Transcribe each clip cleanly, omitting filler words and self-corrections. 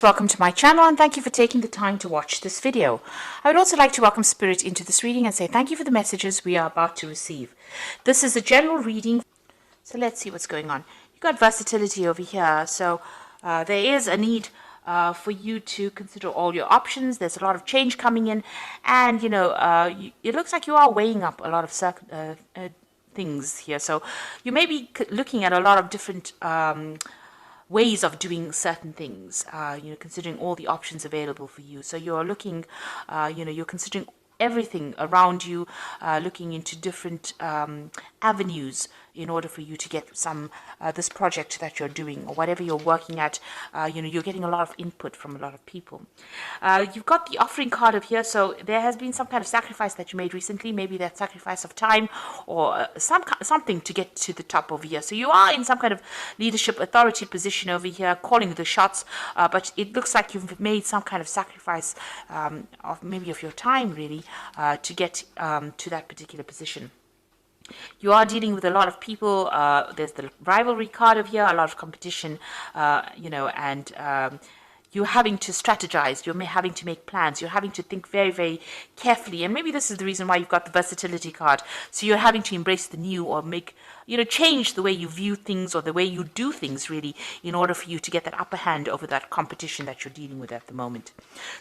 Welcome to my channel and thank you for taking the time to watch this video. I would also like to welcome Spirit into this reading and say thank you for the messages we are about to receive. This is a general reading, so let's see what's going on. You've got versatility over here, so there is a need for you to consider all your options. There's a lot of change coming in, and it looks like you are weighing up a lot of things here. So you may be looking at a lot of different ways of doing certain things, considering all the options available for you. So you're looking, you're considering everything around you, looking into different avenues in order for you to get some this project that you're doing or whatever you're working at. You're getting a lot of input from a lot of people. You've got the offering card of here, so there has been some kind of sacrifice that you made recently, maybe that sacrifice of time or something to get to the top over here. So you are in some kind of leadership authority position over here, calling the shots, but it looks like you've made some kind of sacrifice of your time really to get to that particular position. You are dealing with a lot of people. There's the rivalry card of here, a lot of competition, and you're having to strategize, you're having to make plans, you're having to think very, very carefully. And maybe this is the reason why you've got the versatility card. So you're having to embrace the new or change the way you view things or the way you do things really in order for you to get that upper hand over that competition that you're dealing with at the moment.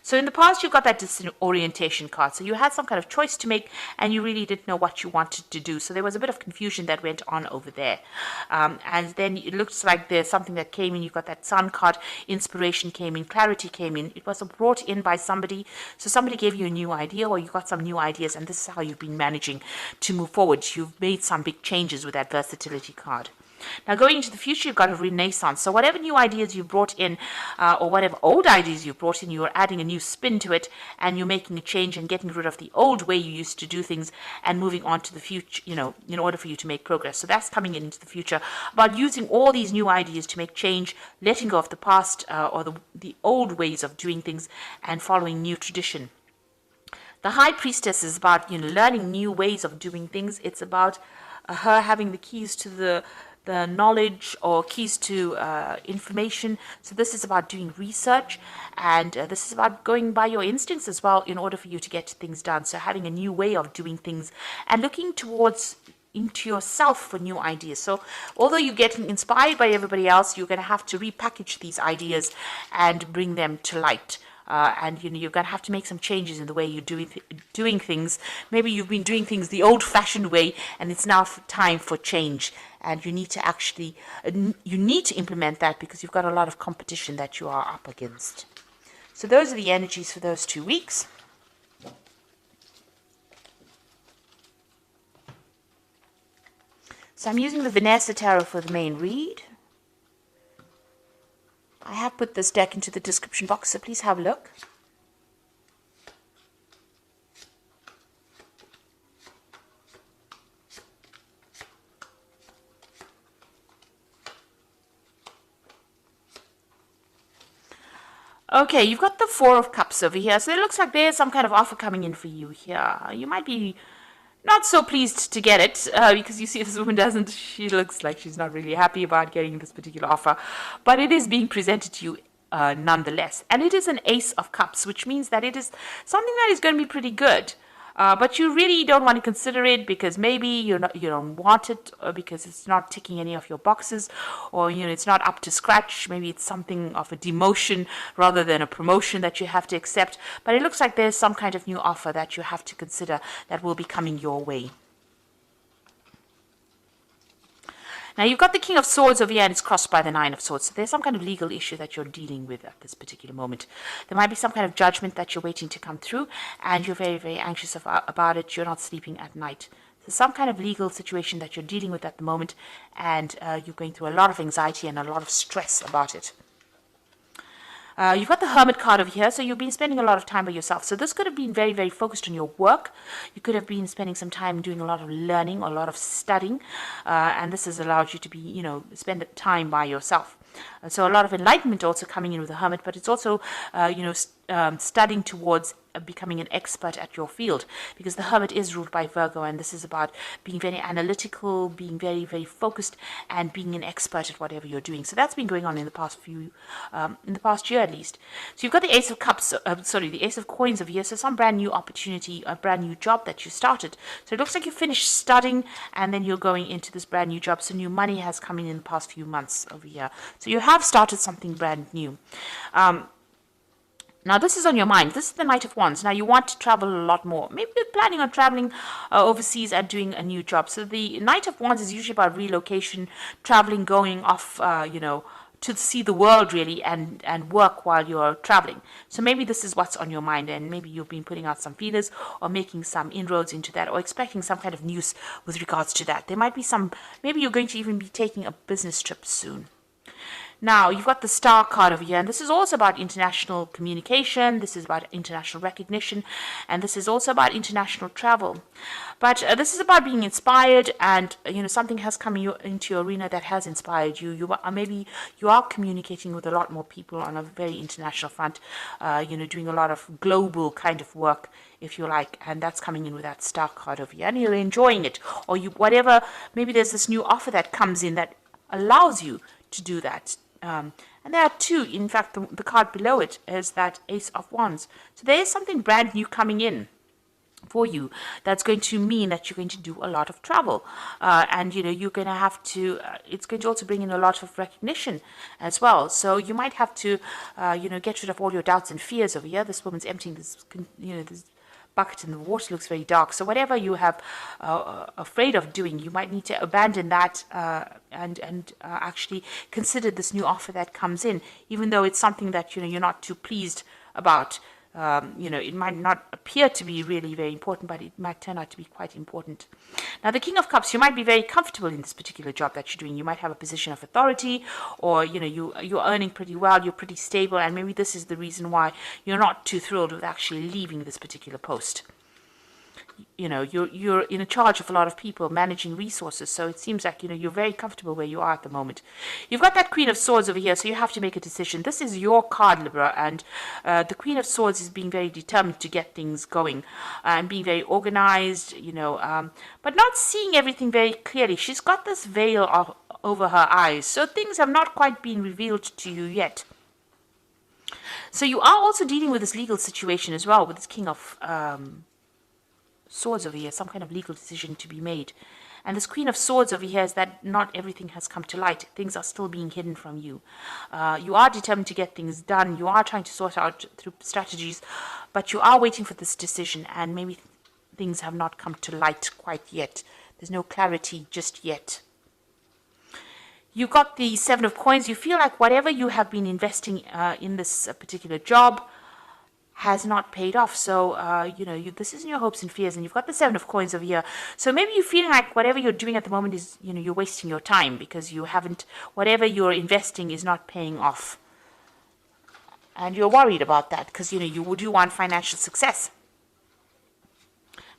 So in the past, you've got that disorientation card. So you had some kind of choice to make and you really didn't know what you wanted to do. So there was a bit of confusion that went on over there. And then it looks like there's something that came in. You've got that sun card, inspiration came in, clarity came in. It was brought in by somebody. So somebody gave you a new idea or you got some new ideas, and this is how you've been managing to move forward. You've made some big changes with that versatility card. Now going into the future, you've got a renaissance. So whatever new ideas you brought in or whatever old ideas you brought in, you're adding a new spin to it and you're making a change and getting rid of the old way you used to do things and moving on to the future, in order for you to make progress. So that's coming into the future about using all these new ideas to make change, letting go of the past or the old ways of doing things and following new tradition. The High Priestess is about learning new ways of doing things. It's about her having the keys to the knowledge or keys to information. So this is about doing research, and this is about going by your instincts as well in order for you to get things done. So having a new way of doing things and looking into yourself for new ideas. So although you're getting inspired by everybody else, you're going to have to repackage these ideas and bring them to light. And you're going to have to make some changes in the way you're doing things. Maybe you've been doing things the old-fashioned way, and it's now time for change. And you need to implement that because you've got a lot of competition that you are up against. So those are the energies for those 2 weeks. So I'm using the Vanessa Tarot for the main read. I have put this deck into the description box, so please have a look. Okay, you've got the Four of Cups over here, so it looks like there's some kind of offer coming in for you here. You might be not so pleased to get it because you see this woman she looks like she's not really happy about getting this particular offer, but it is being presented to you nonetheless. And it is an Ace of Cups, which means that it is something that is going to be pretty good. But you really don't want to consider it because maybe you don't want it, or because it's not ticking any of your boxes, or it's not up to scratch. Maybe it's something of a demotion rather than a promotion that you have to accept. But it looks like there's some kind of new offer that you have to consider that will be coming your way. Now, you've got the King of Swords over here, and it's crossed by the Nine of Swords. So there's some kind of legal issue that you're dealing with at this particular moment. There might be some kind of judgment that you're waiting to come through, and you're very, very anxious about it. You're not sleeping at night. So some kind of legal situation that you're dealing with at the moment, and you're going through a lot of anxiety and a lot of stress about it. You've got the Hermit card over here, so you've been spending a lot of time by yourself. So this could have been very, very focused on your work. You could have been spending some time doing a lot of learning or a lot of studying, and this has allowed you to be, spend time by yourself. So a lot of enlightenment also coming in with the Hermit, but it's also, studying towards becoming an expert at your field, because the Hermit is ruled by Virgo, and this is about being very analytical, being very, very focused, and being an expert at whatever you're doing. So that's been going on in the past in the past year at least. So you've got the Ace of Cups, the Ace of Coins over here. So some brand new opportunity, a brand new job that you started. So it looks like you finished studying, and then you're going into this brand new job. So new money has come in the past few months over here. So you have started something brand new. Now, this is on your mind. This is the Knight of Wands. Now, you want to travel a lot more. Maybe you're planning on traveling overseas and doing a new job. So the Knight of Wands is usually about relocation, traveling, going off, to see the world, really, and work while you're traveling. So maybe this is what's on your mind, and maybe you've been putting out some feelers or making some inroads into that, or expecting some kind of news with regards to that. There might be maybe you're going to even be taking a business trip soon. Now, you've got the Star card over here, and this is also about international communication, this is about international recognition, and this is also about international travel. But this is about being inspired, and, something has come into your arena that has inspired you. Maybe you are communicating with a lot more people on a very international front, doing a lot of global kind of work, if you like, and that's coming in with that Star card over here, and you're enjoying it, or maybe there's this new offer that comes in that allows you to do that. And there are two, in fact, the card below it is that Ace of Wands. So there is something brand new coming in for you that's going to mean that you're going to do a lot of travel. And, you're going to have to, it's going to also bring in a lot of recognition as well. So you might have to, get rid of all your doubts and fears over here. This woman's emptying this, this bucket in the water looks very dark. So whatever you have afraid of doing, you might need to abandon that and actually consider this new offer that comes in, even though it's something that you're not too pleased about. It might not appear to be really very important, but it might turn out to be quite important. Now, the King of Cups, you might be very comfortable in this particular job that you're doing. You might have a position of authority, or, you're earning pretty well, you're pretty stable, and maybe this is the reason why you're not too thrilled with actually leaving this particular post. You're in charge of a lot of people, managing resources, so it seems like you're very comfortable where you are at the moment. You've got that Queen of Swords over here, so you have to make a decision. This is your card, Libra, and the Queen of Swords is being very determined to get things going and being very organized, but not seeing everything very clearly. She's got this veil over her eyes, so things have not quite been revealed to you yet. So you are also dealing with this legal situation as well, with this King of Swords over here, some kind of legal decision to be made. And this Queen of Swords over here is that not everything has come to light. Things are still being hidden from you. You are determined to get things done. You are trying to sort out through strategies, but you are waiting for this decision, and maybe things have not come to light quite yet. There's no clarity just yet. You got the Seven of Coins. You feel like whatever you have been investing in this particular job has not paid off. So, this isn't your hopes and fears, and you've got the Seven of Coins over here. So maybe you're feeling like whatever you're doing at the moment is, you're wasting your time because whatever you're investing is not paying off. And you're worried about that because, you do want financial success.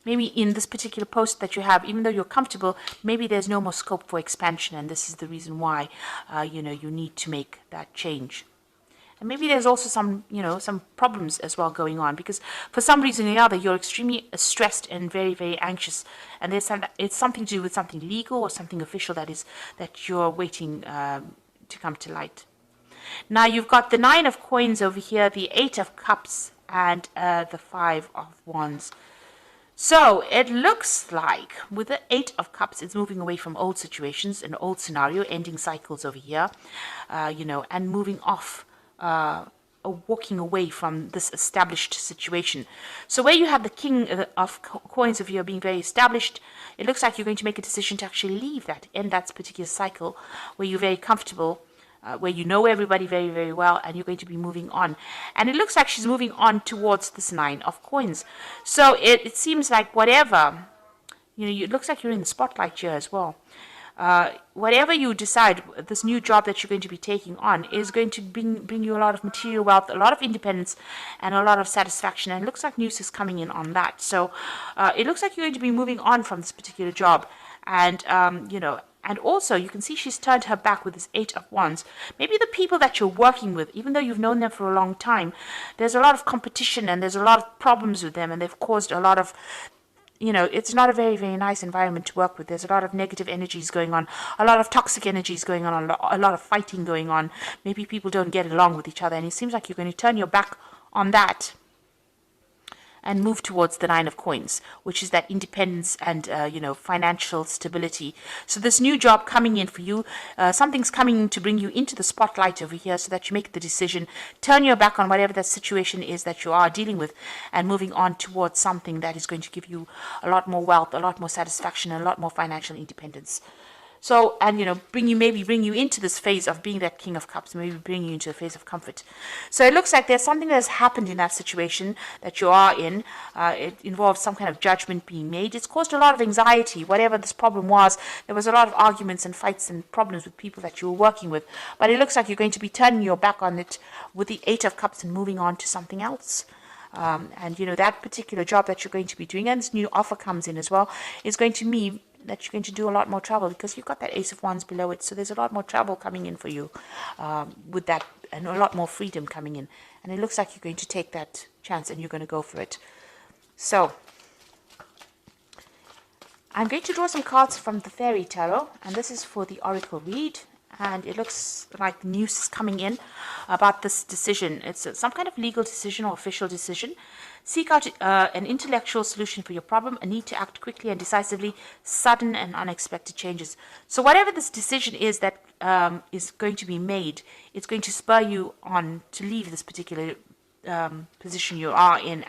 Maybe in this particular post that you have, even though you're comfortable, maybe there's no more scope for expansion, and this is the reason why, you need to make that change. And maybe there's also some problems as well going on, because for some reason or another, you're extremely stressed and very, very anxious. And it's something to do with something legal or something official that you're waiting to come to light. Now, you've got the Nine of Coins over here, the Eight of Cups, and the Five of Wands. So it looks like with the Eight of Cups, it's moving away from old situations, an old scenario, ending cycles over here, and moving off, walking away from this established situation. So where you have the King of Coins over here being very established, it looks like you're going to make a decision to actually leave that, end that particular cycle where you're very comfortable, where you know everybody very, very well, and you're going to be moving on. And it looks like she's moving on towards this Nine of Coins. So it seems like whatever, it looks like you're in the spotlight here as well. Whatever you decide, this new job that you're going to be taking on is going to bring you a lot of material wealth, a lot of independence, and a lot of satisfaction. And it looks like news is coming in on that. So it looks like you're going to be moving on from this particular job, and And also, you can see she's turned her back with this Eight of Wands. Maybe the people that you're working with, even though you've known them for a long time, there's a lot of competition and there's a lot of problems with them, and they've caused a lot of, it's not a very, very nice environment to work with. There's a lot of negative energies going on, a lot of toxic energies going on, a lot of fighting going on. Maybe people don't get along with each other, and it seems like you're going to turn your back on that and move towards the Nine of Coins, which is that independence and, financial stability. So this new job coming in for you, something's coming to bring you into the spotlight over here so that you make the decision, turn your back on whatever that situation is that you are dealing with, and moving on towards something that is going to give you a lot more wealth, a lot more satisfaction, and a lot more financial independence. So, and bring you into this phase of being that King of Cups, maybe bring you into a phase of comfort. So it looks like there's something that has happened in that situation that you are in. It involves some kind of judgment being made. It's caused a lot of anxiety, whatever this problem was. There was a lot of arguments and fights and problems with people that you were working with. But it looks like you're going to be turning your back on it with the Eight of Cups and moving on to something else. And that particular job that you're going to be doing, and this new offer comes in as well, is going to mean that you're going to do a lot more travel, because you've got that Ace of Wands below it. So there's a lot more travel coming in for you with that, and a lot more freedom coming in. And it looks like you're going to take that chance and you're going to go for it. So I'm going to draw some cards from the Fairy Tarot, and this is for the Oracle read. And it looks like news is coming in about this decision. It's some kind of legal decision or official decision. Seek out an intellectual solution for your problem, a need to act quickly and decisively, sudden and unexpected changes. So whatever this decision is that is going to be made, it's going to spur you on to leave this particular position you are in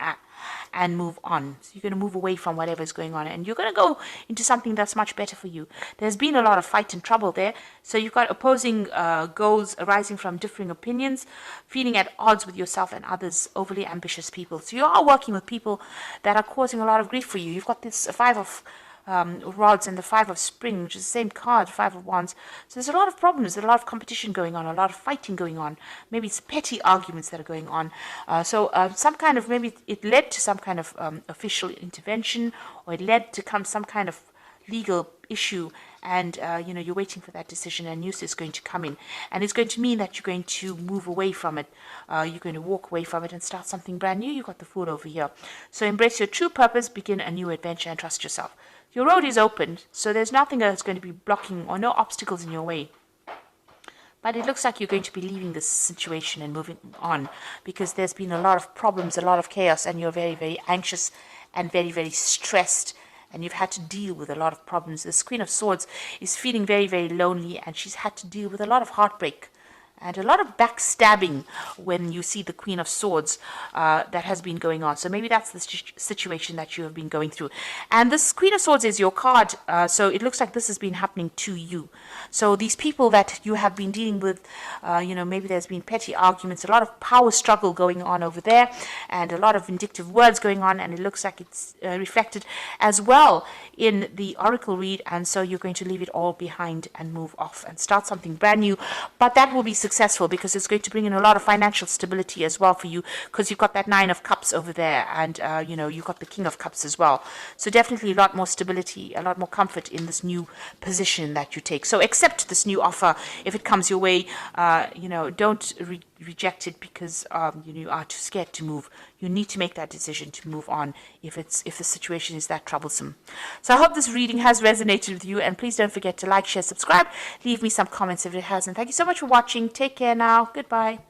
and move on. So you're going to move away from whatever is going on, and you're going to go into something that's much better for you. There's been a lot of fight and trouble there, so you've got opposing goals arising from differing opinions, feeling at odds with yourself and others, overly ambitious people. So you are working with people that are causing a lot of grief for you. You've got this Five of rods and the Five of Spring, which is the same card, Five of Wands. So there's a lot of problems, there's a lot of competition going on, a lot of fighting going on. Maybe it's petty arguments that are going on. Some kind of, maybe it led to some kind of official intervention, or it led to some kind of legal issue, and you're waiting for that decision, and news is going to come in, and it's going to mean that you're going to move away from it. You're going to walk away from it and start something brand new. You've got the Fool over here. So embrace your true purpose, begin a new adventure, and trust yourself. Your road is open, so there's nothing that's going to be blocking, or no obstacles in your way. But it looks like you're going to be leaving this situation and moving on, because there's been a lot of problems, a lot of chaos, and you're very, very anxious and very, very stressed, and you've had to deal with a lot of problems. This Queen of Swords is feeling very, very lonely, and she's had to deal with a lot of heartbreak and a lot of backstabbing when you see the Queen of Swords that has been going on. So maybe that's the situation that you have been going through. And this Queen of Swords is your card, so it looks like this has been happening to you. So these people that you have been dealing with, maybe there's been petty arguments, a lot of power struggle going on over there, and a lot of vindictive words going on, and it looks like it's reflected as well in the Oracle read. And so you're going to leave it all behind and move off and start something brand new. But that will be successful, because it's going to bring in a lot of financial stability as well for you, because you've got that Nine of Cups over there, and you've got the King of Cups as well. So definitely a lot more stability, a lot more comfort in this new position that you take. So accept this new offer if it comes your way. Don't reject it because you are too scared to move. You need to make that decision to move on if the situation is that troublesome. So I hope this reading has resonated with you, and please don't forget to like, share, subscribe, leave me some comments if it hasn't. Thank you so much for watching. Take care now. Goodbye.